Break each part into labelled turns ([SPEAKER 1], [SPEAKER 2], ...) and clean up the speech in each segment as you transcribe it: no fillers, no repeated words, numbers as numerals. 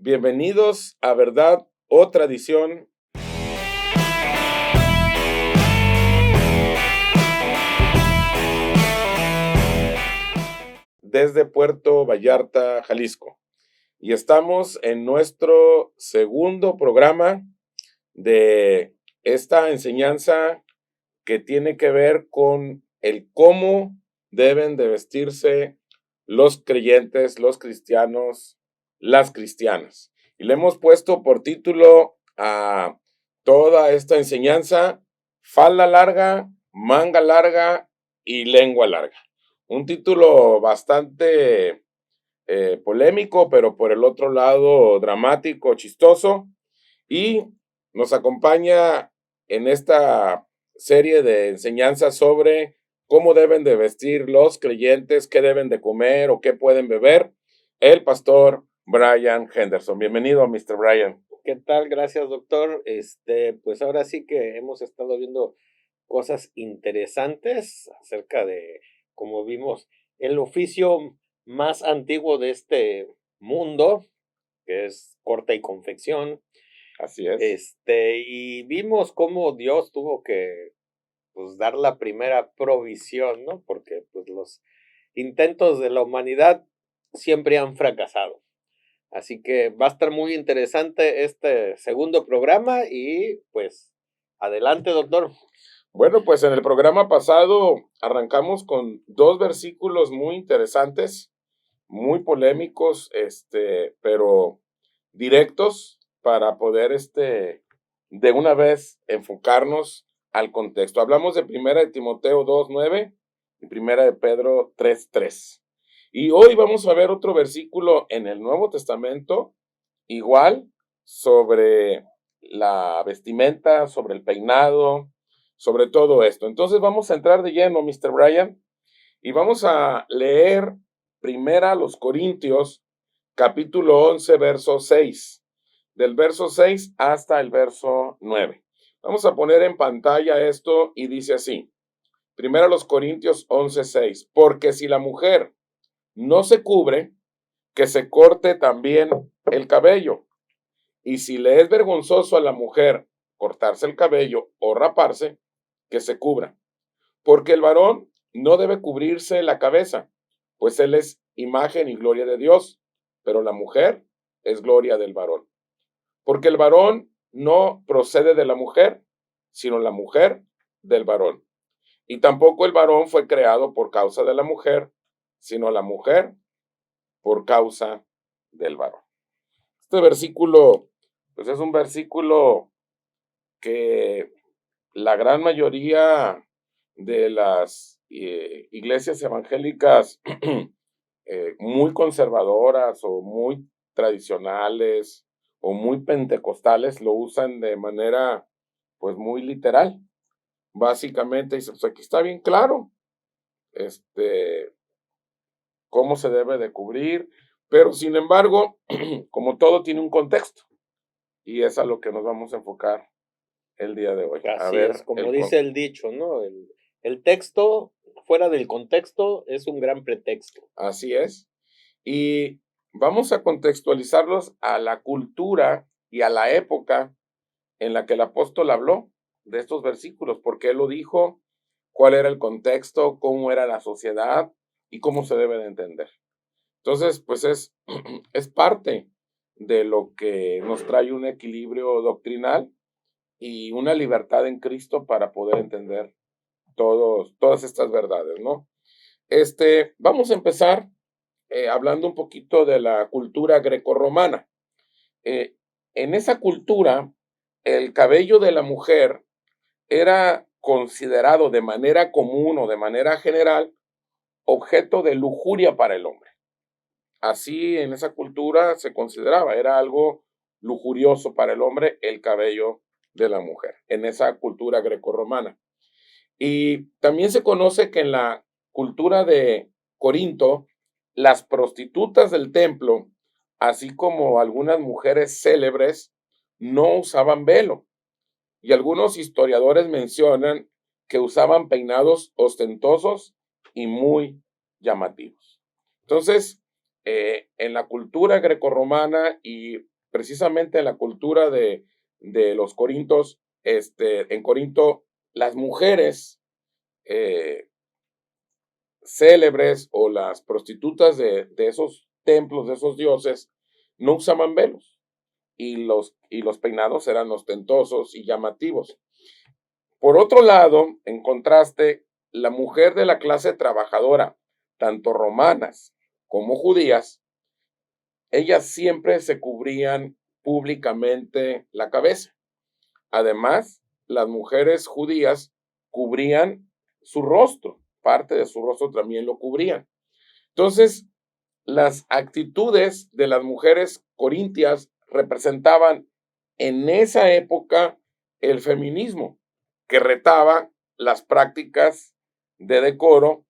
[SPEAKER 1] Bienvenidos a Verdad o Tradición desde Puerto Vallarta, Jalisco. Y estamos en nuestro segundo programa de esta enseñanza que tiene que ver con el cómo deben de vestirse los creyentes, los cristianos, las cristianas. Y le hemos puesto por título a toda esta enseñanza: falda larga, manga larga y lengua larga. Un título bastante polémico, pero por el otro lado dramático, chistoso. Y nos acompaña en esta serie de enseñanzas sobre cómo deben de vestir los creyentes, qué deben de comer o qué pueden beber, el pastor Brian Henderson. Bienvenido, Mr. Brian.
[SPEAKER 2] ¿Qué tal? Gracias, doctor. Pues ahora sí que hemos estado viendo cosas interesantes acerca de, como vimos, el oficio más antiguo de este mundo, que es corte y confección.
[SPEAKER 1] Así es.
[SPEAKER 2] Y vimos cómo Dios tuvo que, pues, dar la primera provisión, ¿no? Porque, pues, los intentos de la humanidad siempre han fracasado. Así que va a estar muy interesante este segundo programa y pues adelante, doctor.
[SPEAKER 1] Bueno, pues en el programa pasado arrancamos con dos versículos muy interesantes, muy polémicos, pero directos para poder, de una vez enfocarnos al contexto. Hablamos de Primera de Timoteo 2:9 y Primera de Pedro 3:3. Y hoy vamos a ver otro versículo en el Nuevo Testamento, igual, sobre la vestimenta, sobre el peinado, sobre todo esto. Entonces vamos a entrar de lleno, Mr. Brian, y vamos a leer Primera a los Corintios, capítulo 11, verso 6, del verso 6 hasta el verso 9. Vamos a poner en pantalla esto y dice así: Primera a los Corintios 11:6, porque si la mujer no se cubre, que se corte también el cabello. Y si le es vergonzoso a la mujer cortarse el cabello o raparse, que se cubra. Porque el varón no debe cubrirse la cabeza, pues él es imagen y gloria de Dios, pero la mujer es gloria del varón. Porque el varón no procede de la mujer, sino la mujer del varón. Y tampoco el varón fue creado por causa de la mujer, sino la mujer por causa del varón. Este versículo, pues es un versículo que la gran mayoría de las iglesias evangélicas muy conservadoras o muy tradicionales o muy pentecostales lo usan de manera pues muy literal. Básicamente dice, pues aquí está bien claro, cómo se debe de cubrir, pero sin embargo, como todo tiene un contexto, y es a lo que nos vamos a enfocar el día de hoy. A
[SPEAKER 2] Así es,
[SPEAKER 1] ver,
[SPEAKER 2] como dice el dicho, ¿no? El texto fuera del contexto es un gran pretexto.
[SPEAKER 1] así es. Y vamos a contextualizarlos a la cultura y a la época en la que el apóstol habló de estos versículos, porque él lo dijo, cuál era el contexto, cómo era la sociedad y cómo se debe de entender. Entonces, pues es parte de lo que nos trae un equilibrio doctrinal y una libertad en Cristo para poder entender todas estas verdades, ¿no? Vamos a empezar hablando un poquito de la cultura grecorromana. Eh, en esa cultura, el cabello de la mujer era considerado de manera común o de manera general objeto de lujuria para el hombre. Así en esa cultura se consideraba, era algo lujurioso para el hombre el cabello de la mujer, en esa cultura grecorromana. Y también se conoce que en la cultura de Corinto, las prostitutas del templo, así como algunas mujeres célebres, no usaban velo. Y algunos historiadores mencionan que usaban peinados ostentosos y muy llamativos. Entonces, en la cultura grecorromana y precisamente en la cultura de los corintos, en Corinto, las mujeres célebres o las prostitutas de esos templos, de esos dioses, no usaban velos y los peinados eran ostentosos y llamativos. Por otro lado, en contraste, la mujer de la clase trabajadora, tanto romanas como judías, ellas siempre se cubrían públicamente la cabeza. Además, las mujeres judías cubrían su rostro, parte de su rostro también lo cubrían. Entonces, las actitudes de las mujeres corintias representaban en esa época el feminismo, que retaba las prácticas de decoro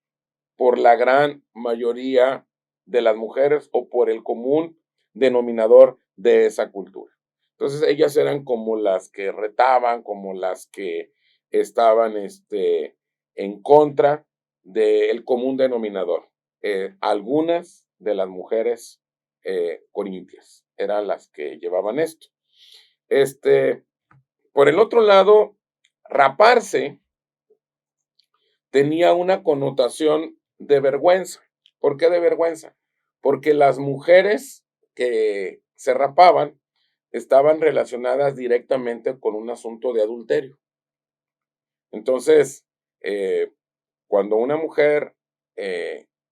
[SPEAKER 1] por la gran mayoría de las mujeres o por el común denominador de esa cultura. Entonces ellas eran como las que retaban, como las que estaban en contra del común denominador. Algunas de las mujeres corintias eran las que llevaban esto. Por el otro lado, raparse tenía una connotación de vergüenza. ¿Por qué de vergüenza? Porque las mujeres que se rapaban estaban relacionadas directamente con un asunto de adulterio. Entonces, cuando una mujer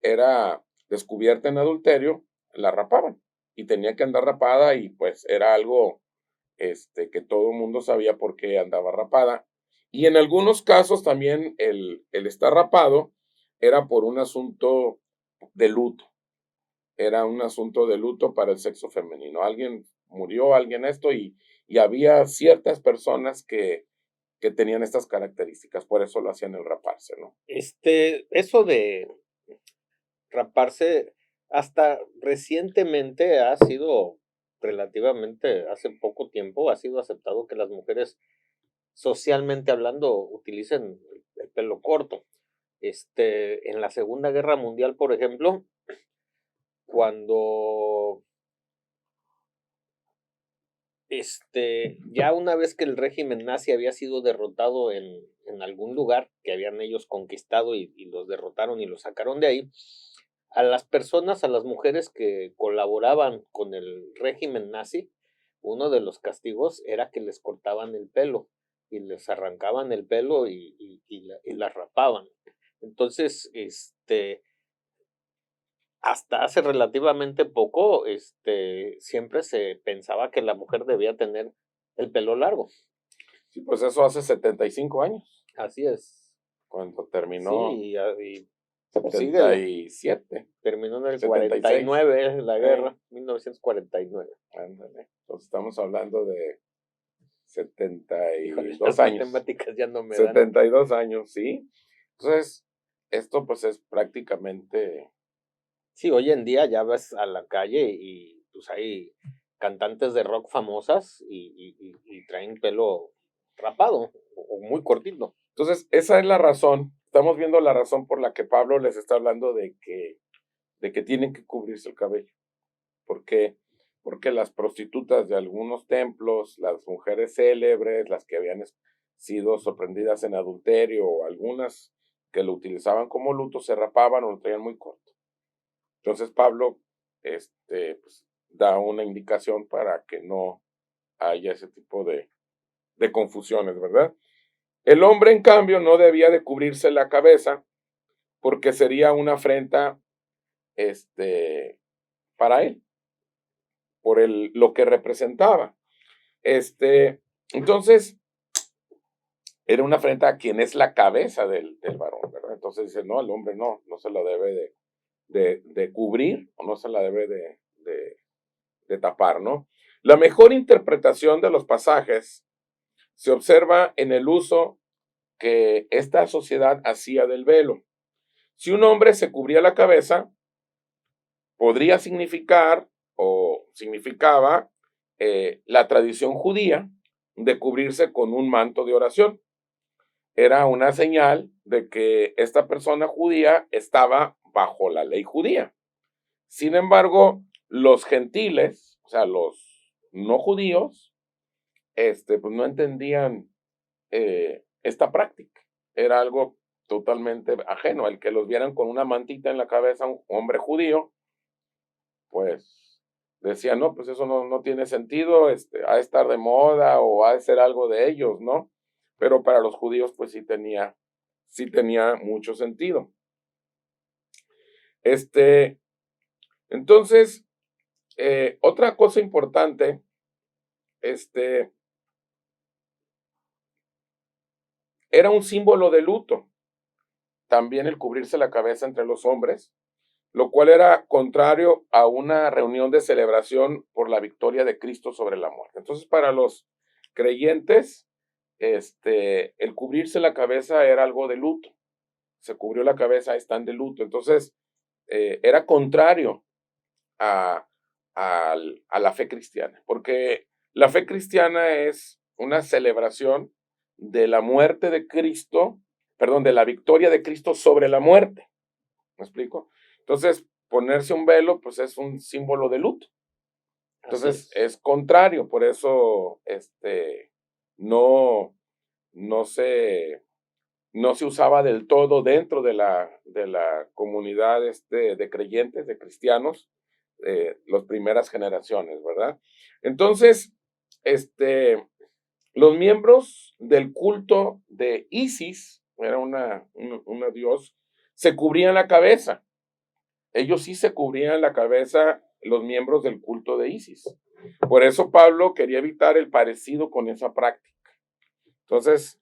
[SPEAKER 1] era descubierta en adulterio, la rapaban y tenía que andar rapada y pues era algo que todo el mundo sabía por qué andaba rapada. Y en algunos casos también el estar rapado era por un asunto de luto. Era un asunto de luto para el sexo femenino. Alguien murió, alguien y había ciertas personas que tenían estas características, por eso lo hacían el raparse, ¿no?
[SPEAKER 2] Eso de raparse hasta recientemente ha sido relativamente, hace poco tiempo, ha sido aceptado que las mujeres, socialmente hablando, utilicen el pelo corto. En la Segunda Guerra Mundial, por ejemplo, cuando ya una vez que el régimen nazi había sido derrotado en algún lugar que habían ellos conquistado y los derrotaron y los sacaron de ahí, a las personas, a las mujeres que colaboraban con el régimen nazi, uno de los castigos era que les cortaban el pelo y les arrancaban el pelo y las rapaban. Entonces, hasta hace relativamente poco, siempre se pensaba que la mujer debía tener el pelo largo.
[SPEAKER 1] Sí, pues eso hace 75 años,
[SPEAKER 2] Así es.
[SPEAKER 1] cuando
[SPEAKER 2] Sí,
[SPEAKER 1] terminó
[SPEAKER 2] y sigue,
[SPEAKER 1] 77,
[SPEAKER 2] terminó en el
[SPEAKER 1] 76.
[SPEAKER 2] 49, la guerra, 1949.
[SPEAKER 1] Ándale. Entonces estamos hablando de
[SPEAKER 2] Híjole,
[SPEAKER 1] 72
[SPEAKER 2] las
[SPEAKER 1] años.
[SPEAKER 2] matemáticas ya no me dan.
[SPEAKER 1] 72 años, sí. Entonces, esto pues es prácticamente,
[SPEAKER 2] Sí, hoy en día ya vas a la calle y pues hay cantantes de rock famosas y traen pelo rapado o muy cortito.
[SPEAKER 1] entonces esa es la razón, estamos viendo la razón por la que Pablo les está hablando de que tienen que cubrirse el cabello. ¿Por qué? Porque las prostitutas de algunos templos, las mujeres célebres, las que habían sido sorprendidas en adulterio o algunas que lo utilizaban como luto, se rapaban o lo traían muy corto. Entonces Pablo pues, da una indicación para que no haya ese tipo de confusiones, ¿verdad? El hombre, en cambio, no debía de cubrirse la cabeza porque sería una afrenta para él, por lo que representaba. Entonces, era una afrenta a quien es la cabeza del varón, ¿verdad? Entonces dice, no, el hombre no se la debe de cubrir o no se la debe de tapar, ¿no? La mejor interpretación de los pasajes se observa en el uso que esta sociedad hacía del velo. Si un hombre se cubría la cabeza, podría significar o significaba la tradición judía de cubrirse con un manto de oración. Era una señal de que esta persona judía estaba bajo la ley judía. Sin embargo, los gentiles, o sea, los no judíos, pues no entendían esta práctica. Era algo totalmente ajeno. El que los vieran con una mantita en la cabeza, un hombre judío, pues decía, no, pues eso no tiene sentido, ha de estar de moda o ha de ser algo de ellos, ¿no? Pero para los judíos, pues sí tenía mucho sentido. Entonces, otra cosa importante, era un símbolo de luto, también el cubrirse la cabeza entre los hombres, lo cual era contrario a una reunión de celebración por la victoria de Cristo sobre la muerte. Entonces, para los creyentes, el cubrirse la cabeza era algo de luto. Se cubrió la cabeza, están de luto. Entonces, era contrario a, a la fe cristiana, porque la fe cristiana es una celebración de la muerte de Cristo, perdón, de la victoria de Cristo sobre la muerte. ¿Me explico? Entonces, ponerse un velo, pues es un símbolo de luto. Entonces, es contrario, por eso, no, no se, no se usaba del todo dentro de la comunidad de creyentes, de cristianos, las primeras generaciones, ¿verdad? Entonces, los miembros del culto de Isis, era una dios, se cubrían la cabeza. Ellos sí se cubrían la cabeza, los miembros del culto de Isis. Por eso Pablo quería evitar el parecido con esa práctica. Entonces,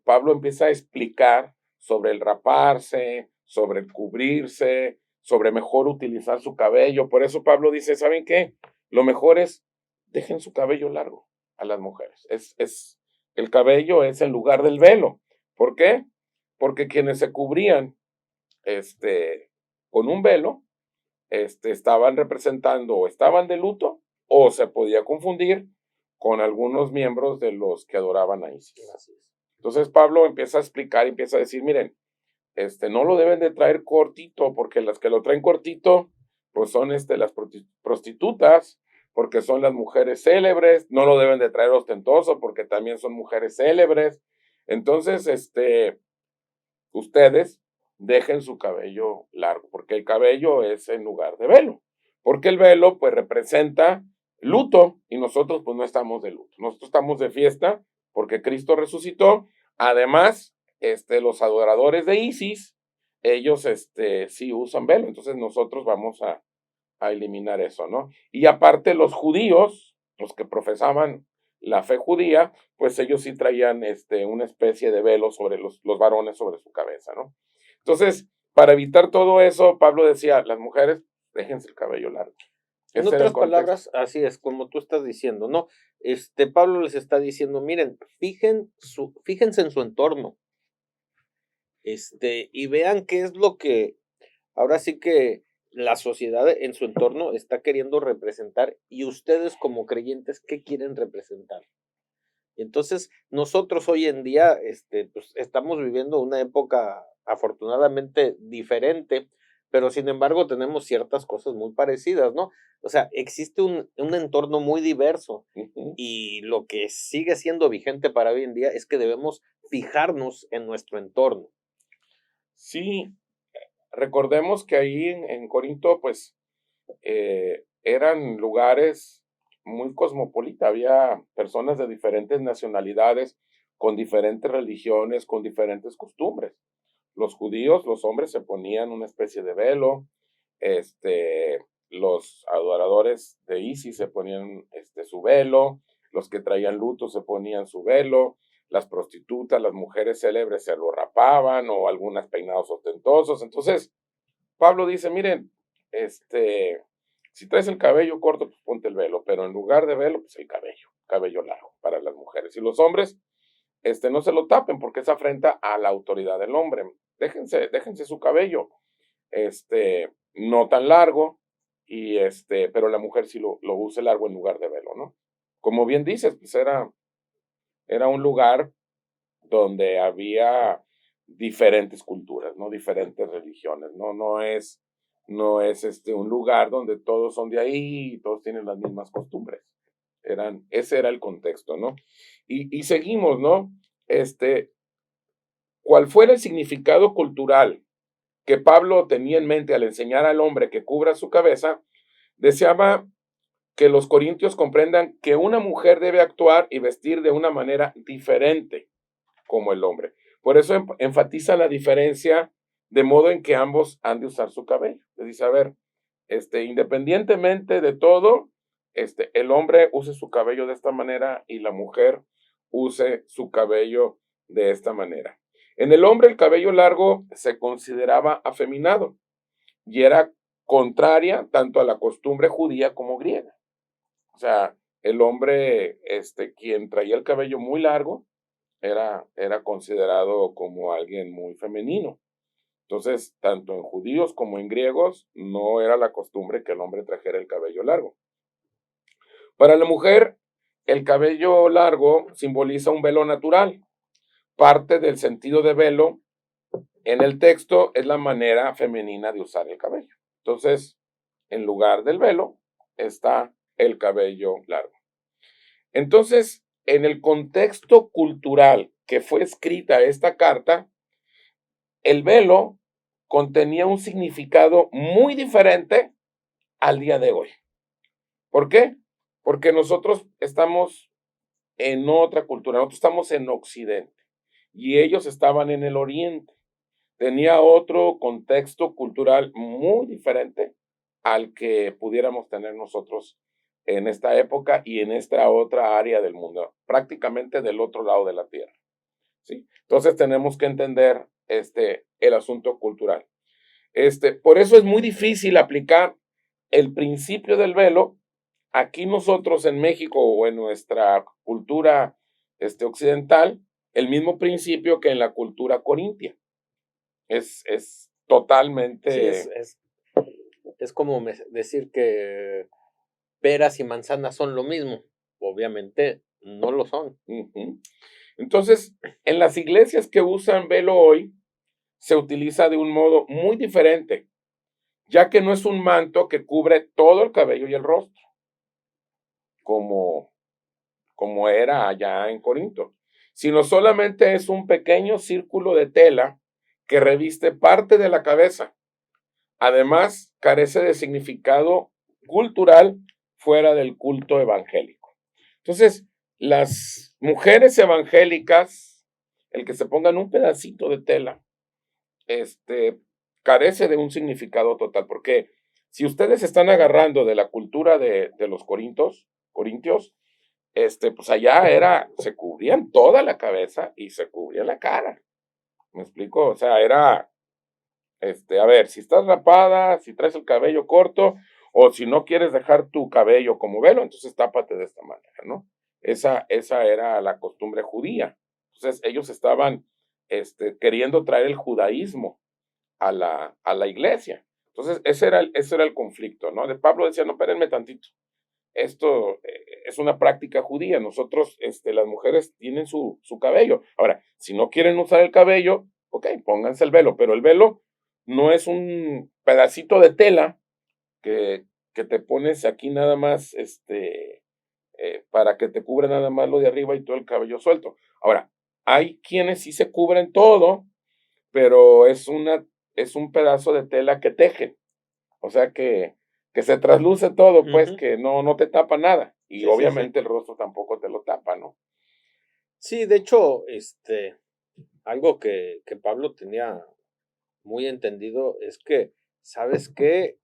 [SPEAKER 1] Pablo empieza a explicar sobre el raparse, sobre el cubrirse, sobre mejor utilizar su cabello. Por eso Pablo dice, ¿saben qué? Lo mejor es dejen su cabello largo a las mujeres. El cabello es en lugar del velo. ¿Por qué? Porque quienes se cubrían con un velo, estaban representando o estaban de luto o se podía confundir con algunos miembros de los que adoraban a Isis. Entonces Pablo empieza a explicar y empieza a decir, miren, no lo deben de traer cortito, porque las que lo traen cortito, pues son las prostitutas, porque son las mujeres célebres, no lo deben de traer ostentoso, porque también son mujeres célebres. Entonces, ustedes dejen su cabello largo, porque el cabello es en lugar de velo, porque el velo pues representa luto y nosotros pues no estamos de luto, nosotros estamos de fiesta porque Cristo resucitó. Además, los adoradores de Isis, ellos sí usan velo, entonces nosotros vamos a eliminar eso, ¿no? Y aparte los judíos, los que profesaban la fe judía, pues ellos sí traían una especie de velo sobre los varones sobre su cabeza, ¿no? Entonces, para evitar todo eso, Pablo decía, las mujeres, déjense el cabello largo.
[SPEAKER 2] En
[SPEAKER 1] Ese era el
[SPEAKER 2] otras
[SPEAKER 1] contexto.
[SPEAKER 2] palabras, así es, como tú estás diciendo, ¿no? Pablo les está diciendo, miren, fíjense en su entorno, y vean qué es lo que ahora sí que la sociedad en su entorno está queriendo representar y ustedes como creyentes, ¿qué quieren representar? Entonces, nosotros hoy en día, pues, estamos viviendo una época afortunadamente diferente, pero sin embargo tenemos ciertas cosas muy parecidas, ¿no? O sea, existe un entorno muy diverso
[SPEAKER 1] Uh-huh.
[SPEAKER 2] y lo que sigue siendo vigente para hoy en día es que debemos fijarnos en nuestro entorno.
[SPEAKER 1] Sí, recordemos que ahí en Corinto, pues, eran lugares muy cosmopolitas, había personas de diferentes nacionalidades, con diferentes religiones, con diferentes costumbres. Los judíos, los hombres se ponían una especie de velo, los adoradores de Isis se ponían su velo, los que traían luto se ponían su velo, las prostitutas, las mujeres célebres se lo rapaban o algunas peinados ostentosos. Entonces, Pablo dice, miren, si traes el cabello corto, pues ponte el velo, pero en lugar de velo, pues el cabello largo para las mujeres. Y los hombres, no se lo tapen porque es afrenta a la autoridad del hombre. Déjense su cabello, no tan largo, pero la mujer sí lo use largo en lugar de velo, ¿no? Como bien dices, pues era un lugar donde había diferentes culturas, ¿no? Diferentes religiones, ¿no? no es un lugar donde todos son de ahí y todos tienen las mismas costumbres. Ese era el contexto, ¿no? Y seguimos, ¿no? ¿Cuál fuera el significado cultural que Pablo tenía en mente al enseñar al hombre que cubra su cabeza? Deseaba que los corintios comprendan que una mujer debe actuar y vestir de una manera diferente como el hombre. Por eso enfatiza la diferencia de modo en que ambos han de usar su cabello. Le dice, a ver, independientemente de todo, el hombre use su cabello de esta manera y la mujer use su cabello de esta manera. En el hombre el cabello largo se consideraba afeminado y era contraria tanto a la costumbre judía como griega. O sea, el hombre, quien traía el cabello muy largo, era considerado como alguien muy femenino. Entonces, tanto en judíos como en griegos, no era la costumbre que el hombre trajera el cabello largo. Para la mujer, el cabello largo simboliza un velo natural. Parte del sentido de velo en el texto es la manera femenina de usar el cabello. Entonces, en lugar del velo está el cabello largo. Entonces, en el contexto cultural que fue escrita esta carta, el velo contenía un significado muy diferente al día de hoy. ¿Por qué? Porque nosotros estamos en otra cultura, nosotros estamos en Occidente y ellos estaban en el Oriente. Tenía otro contexto cultural muy diferente al que pudiéramos tener nosotros en esta época y en esta otra área del mundo, prácticamente del otro lado de la Tierra, ¿sí? Entonces tenemos que entender el asunto cultural. Por eso es muy difícil aplicar el principio del velo aquí nosotros en México o en nuestra cultura occidental, el mismo principio que en la cultura corintia. Es
[SPEAKER 2] Sí,
[SPEAKER 1] totalmente.
[SPEAKER 2] es como decir que peras y manzanas son lo mismo. Obviamente no lo son.
[SPEAKER 1] Uh-huh. Entonces, en las iglesias que usan velo hoy, se utiliza de un modo muy diferente, ya que no es un manto que cubre todo el cabello y el rostro, como, como era allá en Corinto, sino solamente es un pequeño círculo de tela que reviste parte de la cabeza. Además, carece de significado cultural fuera del culto evangélico. Entonces, las mujeres evangélicas, el que se pongan un pedacito de tela, carece de un significado total, porque si ustedes están agarrando de la cultura de los corintios, pues allá se cubrían toda la cabeza y se cubría la cara. ¿Me explico? O sea, a ver, si estás rapada, si traes el cabello corto, o si no quieres dejar tu cabello como velo, entonces tápate de esta manera, ¿no? Esa era la costumbre judía. Entonces ellos estaban queriendo traer el judaísmo a la iglesia. Entonces ese era el conflicto, ¿no? De Pablo decía, no, espérenme tantito. Esto es una práctica judía. Nosotros, las mujeres tienen su cabello. Ahora, si no quieren usar el cabello, ok, pónganse el velo, pero el velo no es un pedacito de tela que te pones aquí nada más, para que te cubra nada más lo de arriba y todo el cabello suelto. Ahora, hay quienes sí se cubren todo, pero es un pedazo de tela que tejen. O sea que se trasluce todo, pues,
[SPEAKER 2] Ujú.
[SPEAKER 1] que no te tapa nada. Y
[SPEAKER 2] Sí, sí, sí.
[SPEAKER 1] obviamente el rostro tampoco te lo tapa, ¿no?
[SPEAKER 2] Sí, de hecho, algo que Pablo tenía muy entendido es que, ¿sabes qué?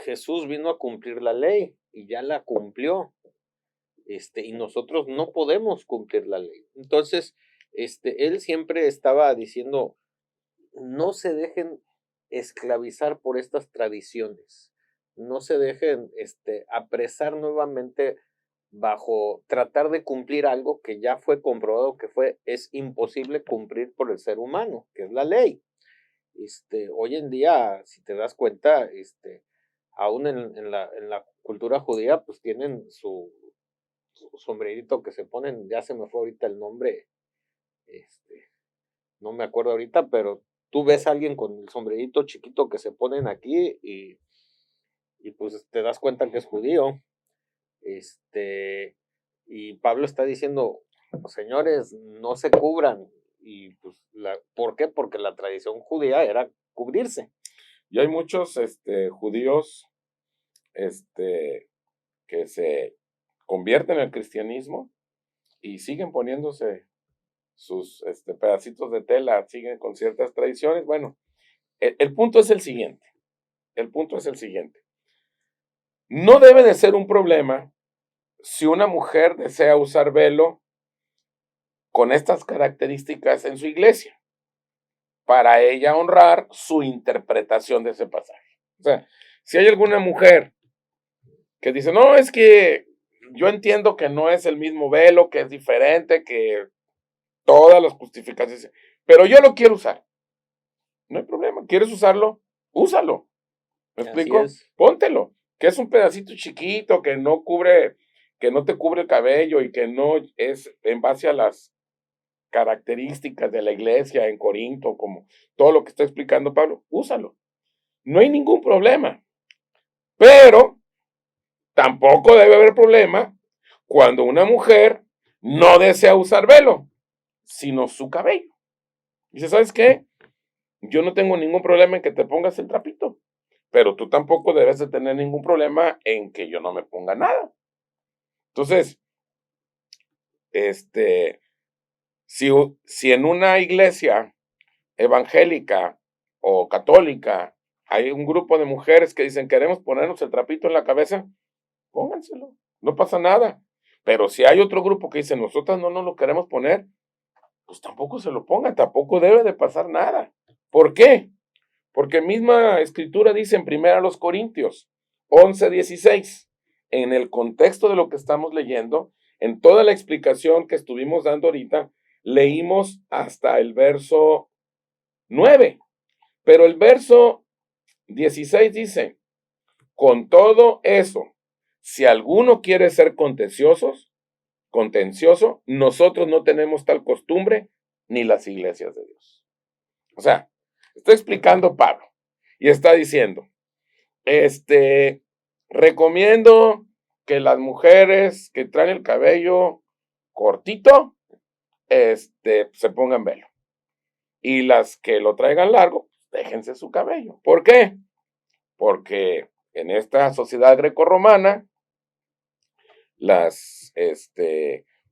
[SPEAKER 2] Jesús vino a cumplir la ley y ya la cumplió. Y nosotros no podemos cumplir la ley. Entonces, él siempre estaba diciendo, no se dejen esclavizar por estas tradiciones, no se dejen, apresar nuevamente bajo tratar de cumplir algo que ya fue comprobado que es imposible cumplir por el ser humano, que es la ley. Hoy en día, si te das cuenta, aún en la cultura judía, pues tienen su sombrerito que se ponen, ya se me fue ahorita el nombre, este, no me acuerdo ahorita, pero tú ves a alguien con el sombrerito chiquito que se ponen aquí y pues te das cuenta que es judío. Y Pablo está diciendo, señores, no se cubran. Y pues, ¿por qué? Porque la tradición judía era cubrirse.
[SPEAKER 1] Y hay muchos judíos que se convierten al cristianismo y siguen poniéndose sus pedacitos de tela, siguen con ciertas tradiciones. Bueno, el punto es el siguiente. El punto es el siguiente. No debe de ser un problema si una mujer desea usar velo con estas características en su iglesia, para ella honrar su interpretación de ese pasaje. O sea, si hay alguna mujer que dice, no, es que yo entiendo que no es el mismo velo, que es diferente, que todas las justificaciones, pero yo lo quiero usar. No hay problema. ¿Quieres usarlo? Úsalo. ¿Me explico? Póntelo. Que es un pedacito chiquito que no cubre, que no te cubre el cabello y que no es en base a las características de la iglesia en Corinto, como todo lo que está explicando Pablo. Úsalo. No hay ningún problema. Pero tampoco debe haber problema cuando una mujer no desea usar velo, sino su cabello. Dice, ¿sabes qué? Yo no tengo ningún problema en que te pongas el trapito, pero tú tampoco debes de tener ningún problema en que yo no me ponga nada. Entonces, si en una iglesia evangélica o católica hay un grupo de mujeres que dicen queremos ponernos el trapito en la cabeza, pónganselo, no pasa nada. Pero si hay otro grupo que dice nosotras no nos lo queremos poner, pues tampoco se lo pongan, tampoco debe de pasar nada. ¿Por qué? Porque misma escritura dice en 1 Corintios 11:16, en el contexto de lo que estamos leyendo, en toda la explicación que estuvimos dando ahorita, leímos hasta el verso 9, pero el verso 16 dice, con todo eso, si alguno quiere ser contencioso, nosotros no tenemos tal costumbre ni las iglesias de Dios. O sea, está explicando Pablo y está diciendo, recomiendo que las mujeres que traen el cabello cortito, se pongan velo. Y las que lo traigan largo, déjense su cabello. ¿Por qué? Porque en esta sociedad grecorromana, las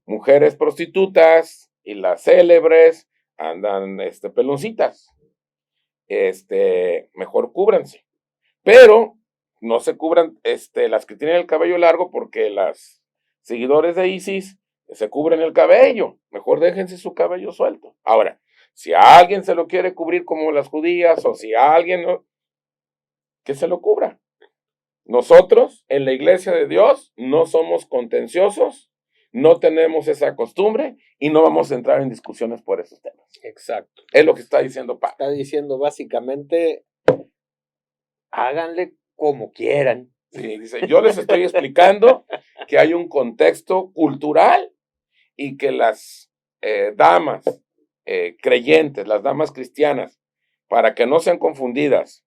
[SPEAKER 1] mujeres prostitutas y las célebres andan peloncitas. Mejor cúbranse. Pero no se cubran las que tienen el cabello largo porque las seguidores de ISIS se cubren el cabello. Mejor déjense su cabello suelto. Ahora, si a alguien se lo quiere cubrir como las judías o si a alguien no, que se lo cubra. Nosotros en la iglesia de Dios no somos contenciosos, no tenemos esa costumbre y no vamos a entrar en discusiones por esos temas.
[SPEAKER 2] Exacto.
[SPEAKER 1] Es lo que está diciendo Pablo.
[SPEAKER 2] Está diciendo básicamente, háganle como quieran.
[SPEAKER 1] Sí, dice, yo les estoy explicando que hay un contexto cultural y que las damas creyentes, las damas cristianas, para que no sean confundidas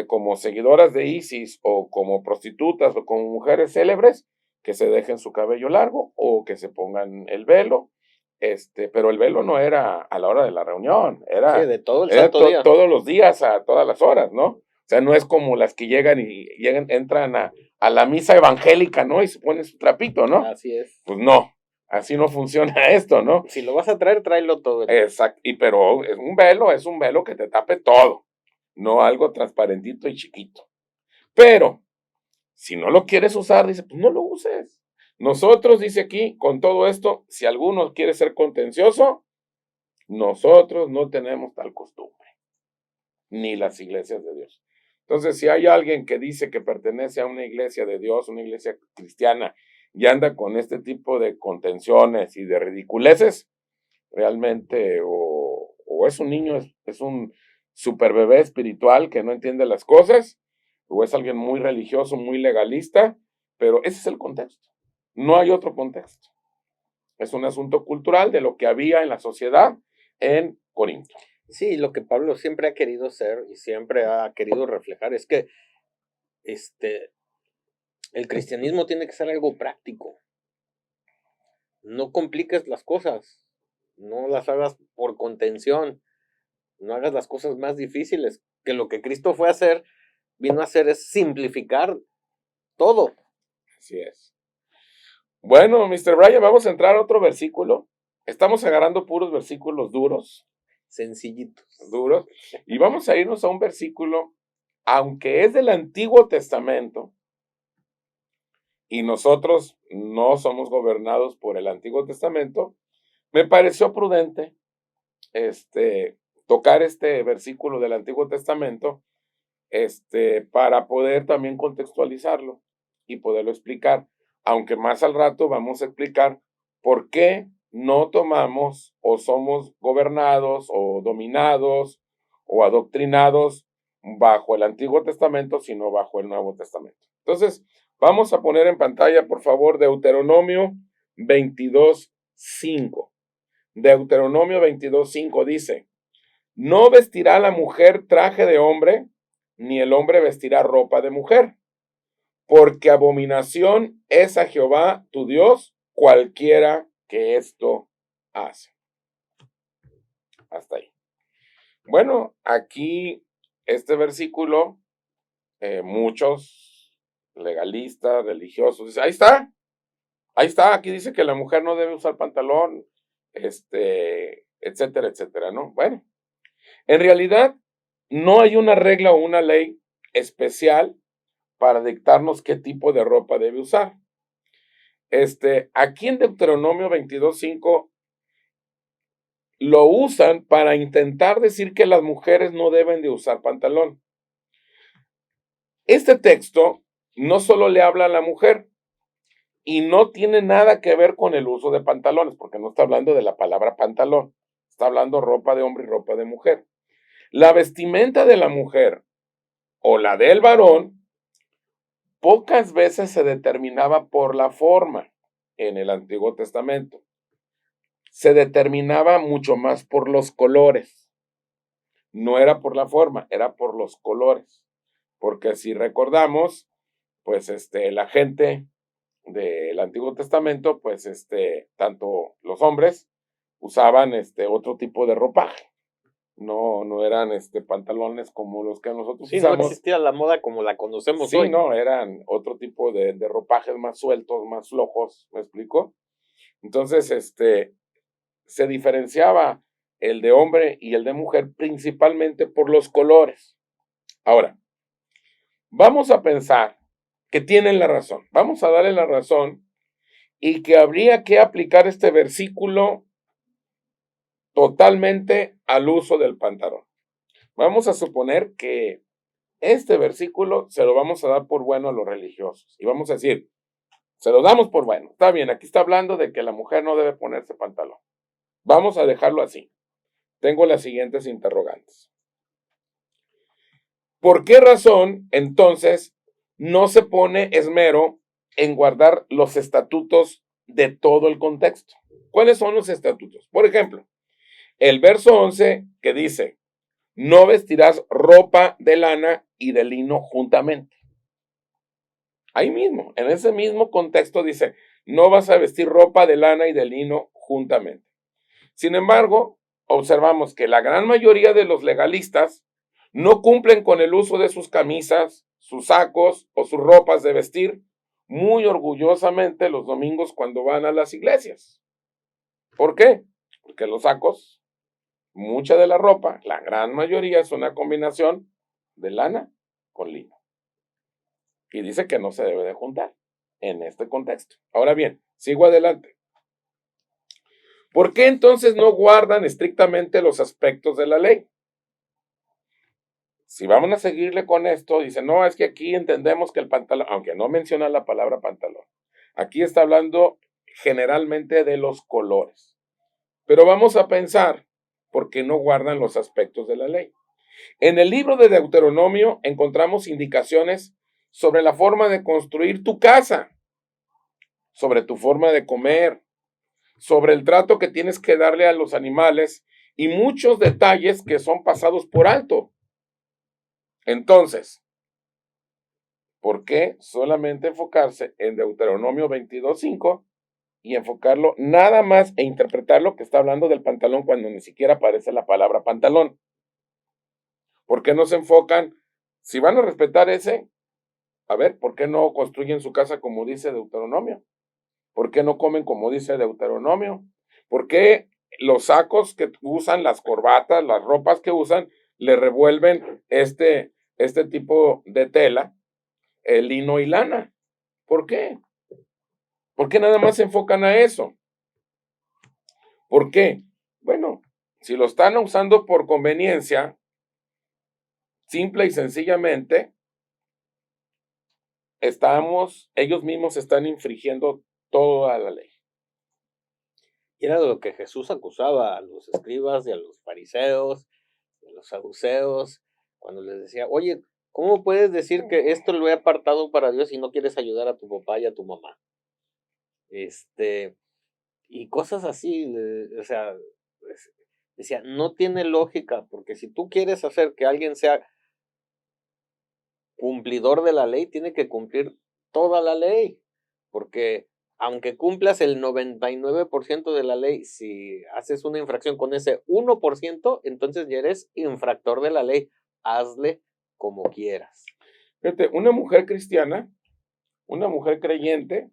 [SPEAKER 1] como seguidoras de ISIS o como prostitutas o como mujeres célebres, que se dejen su cabello largo o que se pongan el velo. Pero el velo no era a la hora de la reunión, era,
[SPEAKER 2] sí, de todo el santo día.
[SPEAKER 1] Todos los días, a todas las horas, ¿no? O sea, no es como las que entran a la misa evangélica, ¿no? Y se ponen su trapito, ¿no?
[SPEAKER 2] Así es.
[SPEAKER 1] Pues no, así no funciona esto, ¿no?
[SPEAKER 2] Si lo vas a traer, tráelo todo.
[SPEAKER 1] Exacto, pero es un velo que te tape todo, no algo transparentito y chiquito. Pero, si no lo quieres usar, dice, pues no lo uses. Nosotros, dice aquí, con todo esto, si alguno quiere ser contencioso, nosotros no tenemos tal costumbre, ni las iglesias de Dios. Entonces, si hay alguien que dice que pertenece a una iglesia de Dios, una iglesia cristiana, y anda con este tipo de contenciones y de ridiculeces, realmente o es un niño, es un super bebé espiritual que no entiende las cosas, o es alguien muy religioso, muy legalista, pero ese es el contexto. No hay otro contexto. Es un asunto cultural de lo que había en la sociedad en Corinto.
[SPEAKER 2] Sí, lo que Pablo siempre ha querido ser y siempre ha querido reflejar es que este, el cristianismo tiene que ser algo práctico. No compliques las cosas, no las hagas por contención, no hagas las cosas más difíciles, que lo que Cristo fue a hacer, vino a hacer es simplificar todo.
[SPEAKER 1] Así es. Bueno, Mr. Bryan, vamos a entrar a otro versículo. Estamos agarrando puros versículos
[SPEAKER 2] Sencillitos.
[SPEAKER 1] y vamos a irnos a un versículo, aunque es del Antiguo Testamento, y nosotros no somos gobernados por el Antiguo Testamento, me pareció prudente tocar este versículo del Antiguo Testamento para poder también contextualizarlo y poderlo explicar, aunque más al rato vamos a explicar por qué no tomamos o somos gobernados o dominados o adoctrinados bajo el Antiguo Testamento, sino bajo el Nuevo Testamento. Entonces, vamos a poner en pantalla, por favor, Deuteronomio 22:5. Deuteronomio 22:5 dice: no vestirá la mujer traje de hombre, ni el hombre vestirá ropa de mujer, porque abominación es a Jehová tu Dios cualquiera que esto hace. Hasta ahí. Bueno, aquí este versículo, muchos legalistas, religiosos, dicen, ahí está, aquí dice que la mujer no debe usar pantalón, etcétera, etcétera, ¿no? Bueno, en realidad no hay una regla o una ley especial para dictarnos qué tipo de ropa debe usar. Aquí en Deuteronomio 22:5 lo usan para intentar decir que las mujeres no deben de usar pantalón. Este texto no solo le habla a la mujer y no tiene nada que ver con el uso de pantalones, porque no está hablando de la palabra pantalón, está hablando ropa de hombre y ropa de mujer. La vestimenta de la mujer o la del varón pocas veces se determinaba por la forma en el Antiguo Testamento. Se determinaba mucho más por los colores. No era por la forma, era por los colores. Porque si recordamos, pues la gente del Antiguo Testamento, pues tanto los hombres usaban otro tipo de ropaje. No eran pantalones como los que nosotros
[SPEAKER 2] Sí, no
[SPEAKER 1] usamos.
[SPEAKER 2] existía la moda como la conocemos
[SPEAKER 1] Sí,
[SPEAKER 2] hoy.
[SPEAKER 1] no, eran otro tipo de ropajes más sueltos, más flojos, ¿me explico? Entonces, se diferenciaba el de hombre y el de mujer principalmente por los colores. Ahora, vamos a pensar que tienen la razón, vamos a darle la razón y que habría que aplicar este versículo totalmente al uso del pantalón. Vamos a suponer que este versículo se lo vamos a dar por bueno a los religiosos y vamos a decir, se lo damos por bueno. Está bien, aquí está hablando de que la mujer no debe ponerse pantalón. Vamos a dejarlo así. Tengo las siguientes interrogantes. ¿Por qué razón, entonces, no se pone esmero en guardar los estatutos de todo el contexto? ¿Cuáles son los estatutos? Por ejemplo, el verso 11 que dice, no vestirás ropa de lana y de lino juntamente. Ahí mismo, en ese mismo contexto dice, no vas a vestir ropa de lana y de lino juntamente. Sin embargo, observamos que la gran mayoría de los legalistas no cumplen con el uso de sus camisas, sus sacos o sus ropas de vestir muy orgullosamente los domingos cuando van a las iglesias. ¿Por qué? Porque los sacos, mucha de la ropa, la gran mayoría es una combinación de lana con lino. Y dice que no se debe de juntar en este contexto. Ahora bien, sigo adelante. ¿Por qué entonces no guardan estrictamente los aspectos de la ley? Si vamos a seguirle con esto, dice, no, es que aquí entendemos que el pantalón, aunque no menciona la palabra pantalón, aquí está hablando generalmente de los colores. Pero vamos a pensar, ¿por qué no guardan los aspectos de la ley? En el libro de Deuteronomio encontramos indicaciones sobre la forma de construir tu casa, sobre tu forma de comer, sobre el trato que tienes que darle a los animales y muchos detalles que son pasados por alto. Entonces, ¿por qué solamente enfocarse en Deuteronomio 22:5 y enfocarlo nada más e interpretarlo que está hablando del pantalón cuando ni siquiera aparece la palabra pantalón? ¿Por qué no se enfocan? Si van a respetar ese, a ver, ¿por qué no construyen su casa como dice Deuteronomio? ¿Por qué no comen como dice Deuteronomio? ¿Por qué los sacos que usan, las corbatas, las ropas que usan, le revuelven este tipo de tela, el lino y lana? ¿Por qué? ¿Por qué nada más se enfocan a eso? ¿Por qué? Bueno, si lo están usando por conveniencia, simple y sencillamente, ellos mismos están infringiendo toda la ley.
[SPEAKER 2] Y era de lo que Jesús acusaba a los escribas y a los fariseos, a los saduceos, cuando les decía, oye, ¿cómo puedes decir que esto lo he apartado para Dios y no quieres ayudar a tu papá y a tu mamá? Y cosas así, o sea, decía, no tiene lógica, porque si tú quieres hacer que alguien sea cumplidor de la ley, tiene que cumplir toda la ley, porque aunque cumplas el 99% de la ley, si haces una infracción con ese 1%, entonces ya eres infractor de la ley. Hazle como quieras.
[SPEAKER 1] Fíjate, una mujer cristiana, una mujer creyente,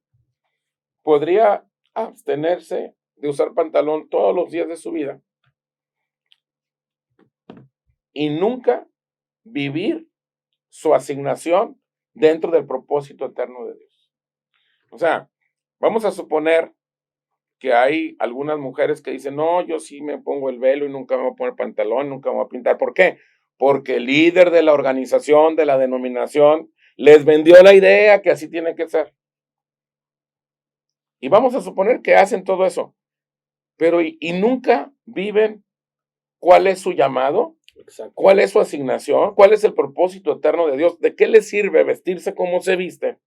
[SPEAKER 1] podría abstenerse de usar pantalón todos los días de su vida y nunca vivir su asignación dentro del propósito eterno de Dios. O sea, vamos a suponer que hay algunas mujeres que dicen, no, yo sí me pongo el velo y nunca me voy a poner pantalón, nunca me voy a pintar. ¿Por qué? Porque el líder de la organización, de la denominación, les vendió la idea que así tiene que ser. Y vamos a suponer que hacen todo eso, pero y nunca viven cuál es su llamado,
[SPEAKER 2] Exacto.
[SPEAKER 1] cuál es su asignación, cuál es el propósito eterno de Dios, de qué les sirve vestirse como se viste.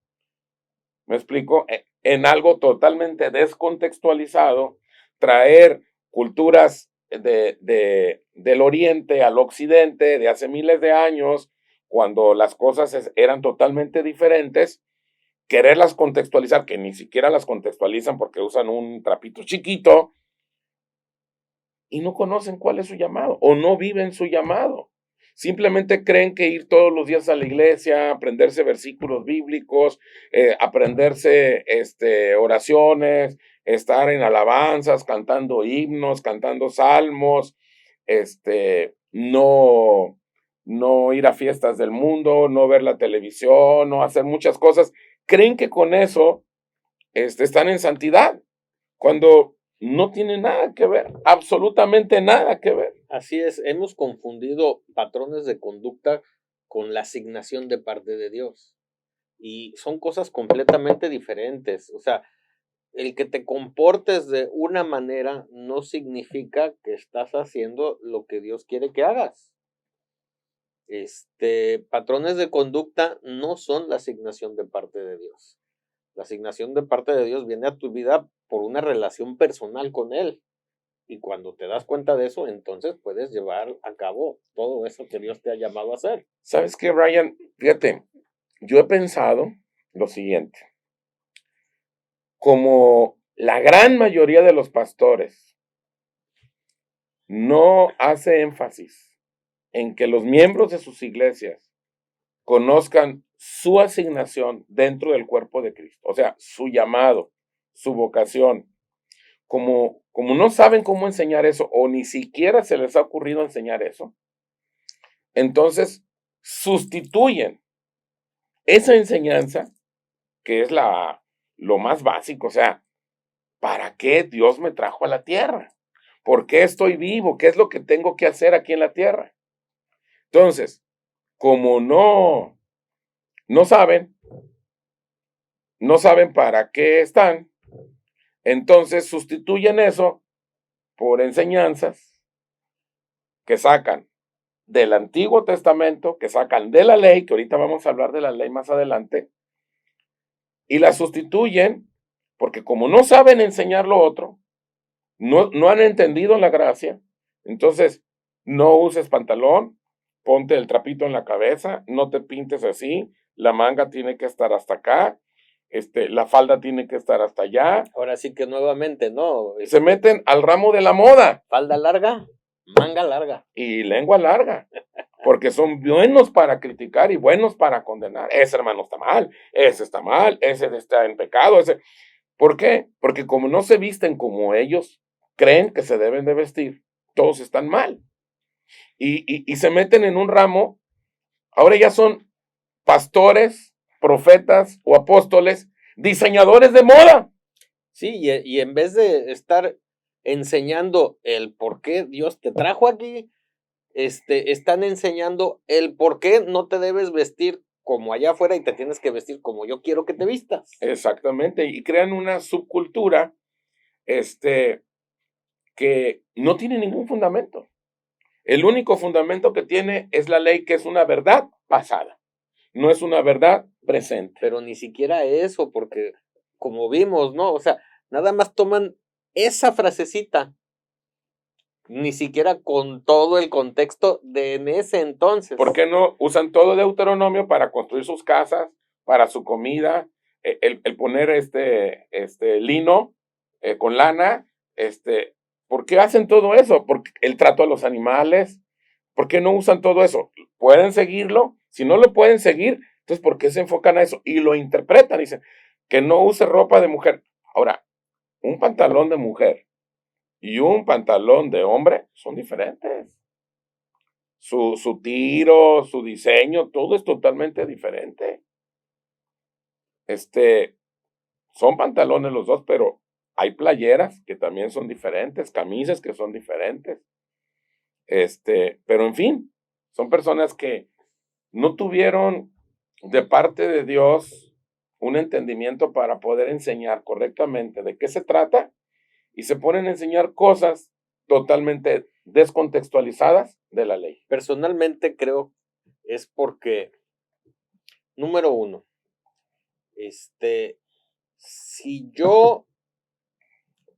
[SPEAKER 1] ¿Me explico? En algo totalmente descontextualizado, traer culturas del oriente al occidente de hace miles de años, cuando las cosas eran totalmente diferentes, quererlas contextualizar, que ni siquiera las contextualizan porque usan un trapito chiquito y no conocen cuál es su llamado o no viven su llamado. Simplemente creen que ir todos los días a la iglesia, aprenderse versículos bíblicos, aprenderse oraciones, estar en alabanzas, cantando himnos, cantando salmos, no, no ir a fiestas del mundo, no ver la televisión, no hacer muchas cosas. Creen que con eso están en santidad, cuando no tiene nada que ver, absolutamente nada que ver.
[SPEAKER 2] Así es, hemos confundido patrones de conducta con la asignación de parte de Dios. Y son cosas completamente diferentes. O sea, el que te comportes de una manera no significa que estás haciendo lo que Dios quiere que hagas. Patrones de conducta no son la asignación de parte de Dios. La asignación de parte de Dios viene a tu vida por una relación personal con Él. Y cuando te das cuenta de eso, entonces puedes llevar a cabo todo eso que Dios te ha llamado a hacer.
[SPEAKER 1] ¿Sabes qué, Ryan? Fíjate, yo he pensado lo siguiente. Como la gran mayoría de los pastores no hace énfasis en que los miembros de sus iglesias conozcan su asignación dentro del cuerpo de Cristo, o sea, su llamado, su vocación, como no saben cómo enseñar eso o ni siquiera se les ha ocurrido enseñar eso, entonces sustituyen esa enseñanza, que es lo más básico, o sea, ¿para qué Dios me trajo a la tierra? ¿Por qué estoy vivo? ¿Qué es lo que tengo que hacer aquí en la tierra? Entonces, como no saben para qué están, entonces sustituyen eso por enseñanzas que sacan del Antiguo Testamento, que sacan de la ley, que ahorita vamos a hablar de la ley más adelante, y la sustituyen porque como no saben enseñar lo otro, no han entendido la gracia, Entonces, no uses pantalón, ponte el trapito en la cabeza, no te pintes así, la manga tiene que estar hasta acá, la falda tiene que estar hasta allá.
[SPEAKER 2] Ahora sí que nuevamente, ¿no?
[SPEAKER 1] Se meten al ramo de la moda.
[SPEAKER 2] Falda larga, manga larga.
[SPEAKER 1] Y lengua larga, porque son buenos para criticar y buenos para condenar. Ese hermano está mal, ese está en pecado, ese. ¿Por qué? Porque como no se visten como ellos creen que se deben de vestir, todos están mal. Y se meten en un ramo, ahora ya son pastores, profetas o apóstoles, diseñadores de moda.
[SPEAKER 2] Sí, y en vez de estar enseñando el por qué Dios te trajo aquí, están enseñando el por qué no te debes vestir como allá afuera y te tienes que vestir como yo quiero que te vistas.
[SPEAKER 1] Exactamente, y crean una subcultura, que no tiene ningún fundamento. El único fundamento que tiene es la ley, que es una verdad pasada, no es una verdad presente.
[SPEAKER 2] Pero ni siquiera eso, porque como vimos, ¿no? O sea, nada más toman esa frasecita, ni siquiera con todo el contexto de en ese entonces.
[SPEAKER 1] ¿Por qué no usan todo Deuteronomio para construir sus casas, para su comida, el poner lino con lana? ¿Por qué hacen todo eso? Porque el trato a los animales. ¿Por qué no usan todo eso? ¿Pueden seguirlo? Si no lo pueden seguir, entonces ¿por qué se enfocan a eso? Y lo interpretan, dicen que no use ropa de mujer. Ahora, un pantalón de mujer y un pantalón de hombre son diferentes. Su tiro, su diseño, todo es totalmente diferente. Son pantalones los dos, pero hay playeras que también son diferentes, camisas que son diferentes. Pero en fin, son personas que no tuvieron de parte de Dios un entendimiento para poder enseñar correctamente de qué se trata y se ponen a enseñar cosas totalmente descontextualizadas de la ley.
[SPEAKER 2] Personalmente creo es porque, número uno, si yo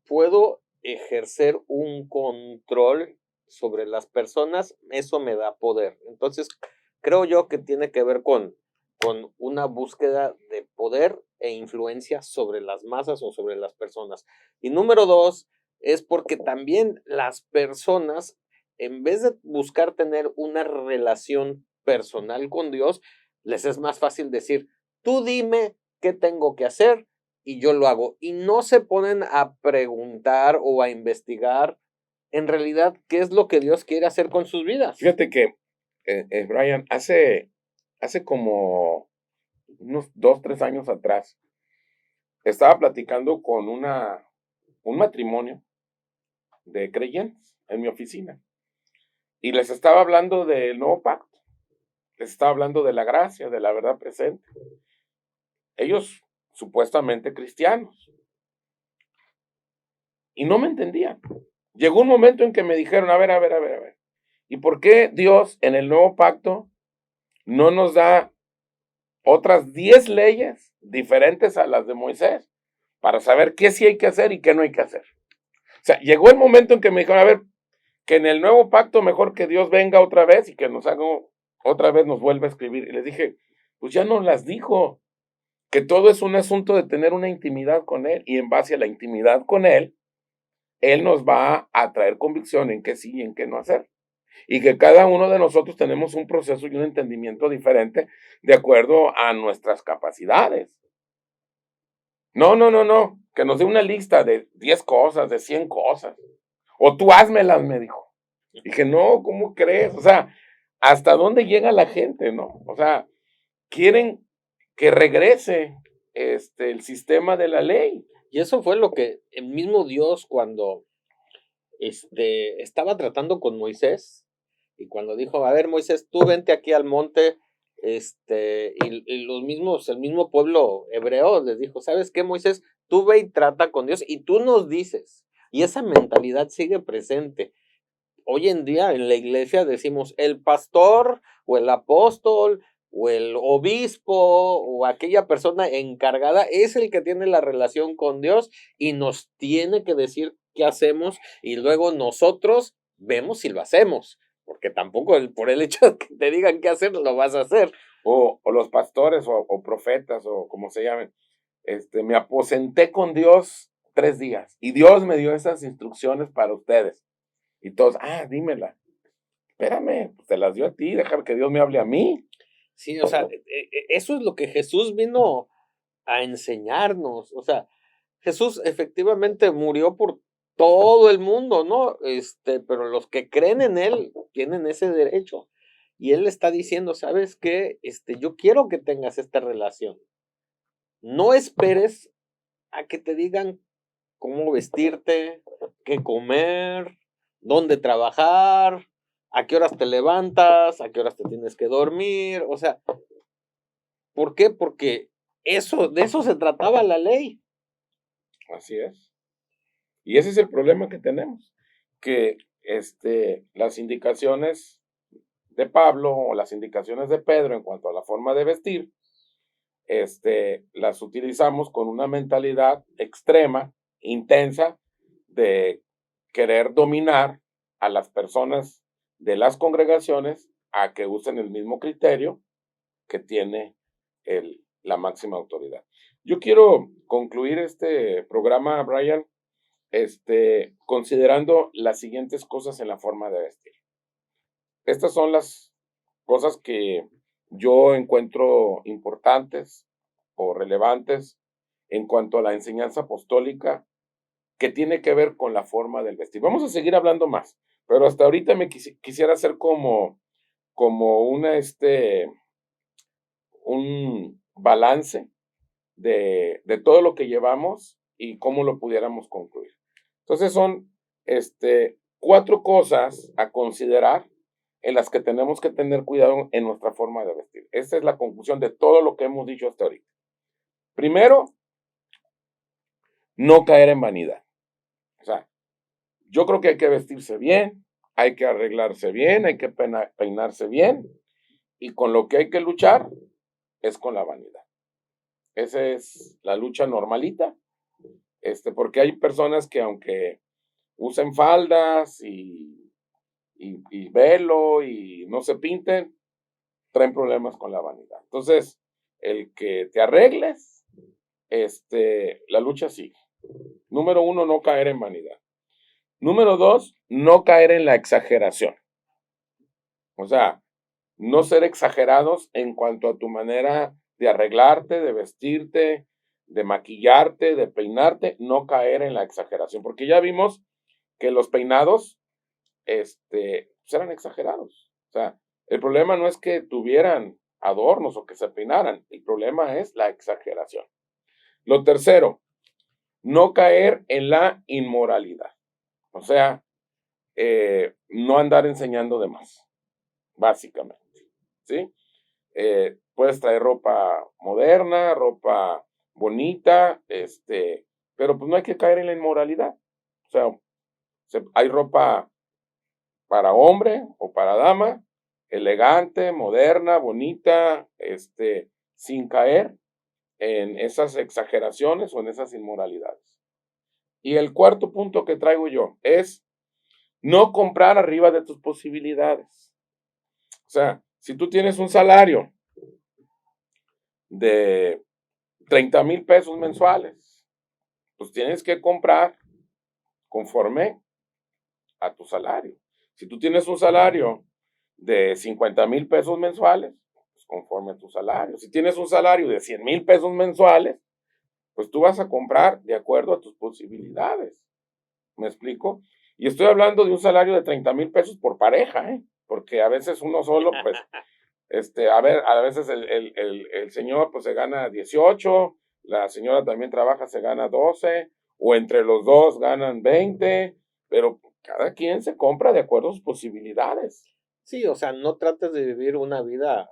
[SPEAKER 2] puedo ejercer un control sobre las personas, eso me da poder. Entonces, creo yo que tiene que ver con una búsqueda de poder e influencia sobre las masas o sobre las personas. Y número dos, es porque también las personas, en vez de buscar tener una relación personal con Dios, les es más fácil decir, tú dime qué tengo que hacer y yo lo hago. Y no se ponen a preguntar o a investigar en realidad qué es lo que Dios quiere hacer con sus vidas.
[SPEAKER 1] Fíjate que, Brian, hace como unos 2, 3 años atrás, estaba platicando con un matrimonio de creyentes en mi oficina y les estaba hablando del nuevo pacto, les estaba hablando de la gracia, de la verdad presente. Ellos supuestamente cristianos y no me entendían. Llegó un momento en que me dijeron, a ver, ¿y por qué Dios en el nuevo pacto no nos da otras 10 leyes diferentes a las de Moisés para saber qué sí hay que hacer y qué no hay que hacer? O sea, llegó el momento en que me dijeron, a ver, que en el nuevo pacto mejor que Dios venga otra vez y que nos haga otra vez, nos vuelva a escribir. Y les dije, pues ya nos las dijo, que todo es un asunto de tener una intimidad con Él y en base a la intimidad con Él nos va a traer convicción en qué sí y en qué no hacer. Y que cada uno de nosotros tenemos un proceso y un entendimiento diferente de acuerdo a nuestras capacidades. No, que nos dé una lista de 10 cosas, de 100 cosas. O tú házmelas, me dijo. Dije, no, ¿cómo crees? O sea, ¿hasta dónde llega la gente, no? O sea, quieren que regrese el sistema de la ley.
[SPEAKER 2] Y eso fue lo que el mismo Dios cuando estaba tratando con Moisés y cuando dijo, a ver Moisés, tú vente aquí al monte, y el mismo pueblo hebreo les dijo, ¿sabes qué, Moisés? Tú ve y trata con Dios y tú nos dices. Y esa mentalidad sigue presente. Hoy en día en la iglesia decimos el pastor o el apóstol o el obispo o aquella persona encargada es el que tiene la relación con Dios y nos tiene que decir qué hacemos y luego nosotros vemos si lo hacemos, porque tampoco por el hecho de que te digan qué hacer, lo vas a hacer.
[SPEAKER 1] O los pastores o profetas o como se llamen, me aposenté con Dios 3 días y Dios me dio esas instrucciones para ustedes. Y todos, dímela. Espérame, pues te las dio a ti, déjame que Dios me hable a mí.
[SPEAKER 2] Sí, o sea, eso es lo que Jesús vino a enseñarnos. O sea, Jesús efectivamente murió por todo el mundo, ¿no? Pero los que creen en él tienen ese derecho. Y él está diciendo, ¿sabes qué? Yo quiero que tengas esta relación. No esperes a que te digan cómo vestirte, qué comer, dónde trabajar, a qué horas te levantas, a qué horas te tienes que dormir. O sea, ¿por qué? Porque de eso se trataba la ley.
[SPEAKER 1] Así es. Y ese es el problema que tenemos, que las indicaciones de Pablo o las indicaciones de Pedro en cuanto a la forma de vestir, las utilizamos con una mentalidad extrema, intensa, de querer dominar a las personas de las congregaciones a que usen el mismo criterio que tiene la máxima autoridad. Yo quiero concluir este programa, Brian, considerando las siguientes cosas en la forma de vestir. Estas son las cosas que yo encuentro importantes o relevantes en cuanto a la enseñanza apostólica que tiene que ver con la forma del vestir. Vamos a seguir hablando más, pero hasta ahorita me quisiera hacer como un balance de todo lo que llevamos y cómo lo pudiéramos concluir. Entonces son 4 cosas a considerar en las que tenemos que tener cuidado en nuestra forma de vestir. Esta es la conclusión de todo lo que hemos dicho hasta ahorita. Primero, no caer en vanidad. O sea, yo creo que hay que vestirse bien, hay que arreglarse bien, hay que peinarse bien, y con lo que hay que luchar es con la vanidad. Esa es la lucha normalita, porque hay personas que aunque usen faldas y velo y no se pinten, traen problemas con la vanidad. Entonces, el que te arregles, la lucha sigue. Número 1, no caer en vanidad. Número 2, no caer en la exageración. O sea, no ser exagerados en cuanto a tu manera de arreglarte, de vestirte, de maquillarte, de peinarte, no caer en la exageración, porque ya vimos que los peinados, eran exagerados. O sea, el problema no es que tuvieran adornos o que se peinaran, el problema es la exageración. Lo tercero, no caer en la inmoralidad. O sea, no andar enseñando de más, básicamente, ¿sí? Puedes traer ropa moderna, ropa bonita, pero pues no hay que caer en la inmoralidad. O sea, hay ropa para hombre o para dama, elegante, moderna, bonita, sin caer en esas exageraciones o en esas inmoralidades. Y el cuarto punto que traigo yo es no comprar arriba de tus posibilidades. O sea, si tú tienes un salario de 30,000 pesos mensuales, pues tienes que comprar conforme a tu salario. Si tú tienes un salario de 50,000 pesos mensuales, pues conforme a tu salario. Si tienes un salario de 100,000 pesos mensuales, pues tú vas a comprar de acuerdo a tus posibilidades. ¿Me explico? Y estoy hablando de un salario de 30,000 pesos por pareja, ¿eh? Porque a veces uno solo, pues, a veces el señor pues se gana 18, la señora también trabaja, se gana 12, o entre los dos ganan 20, pero cada quien se compra de acuerdo a sus posibilidades.
[SPEAKER 2] Sí, o sea, no trates de vivir una vida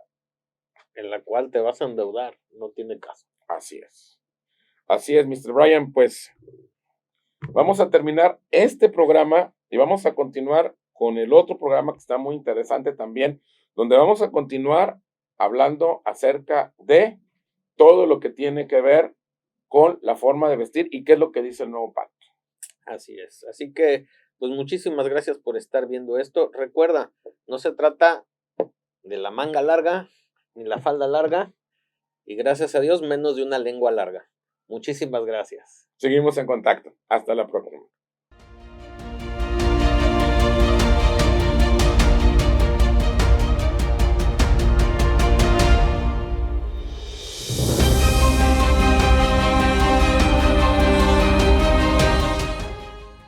[SPEAKER 2] en la cual te vas a endeudar, no tiene caso.
[SPEAKER 1] Así es. Así es, Mr. Brian, pues vamos a terminar este programa y vamos a continuar con el otro programa que está muy interesante también, donde vamos a continuar hablando acerca de todo lo que tiene que ver con la forma de vestir y qué es lo que dice el nuevo pacto.
[SPEAKER 2] Así es. Así que Pues muchísimas gracias por estar viendo esto. Recuerda, no se trata de la manga larga ni la falda larga, y gracias a Dios menos de una lengua larga. Muchísimas gracias.
[SPEAKER 1] Seguimos en contacto. Hasta la próxima.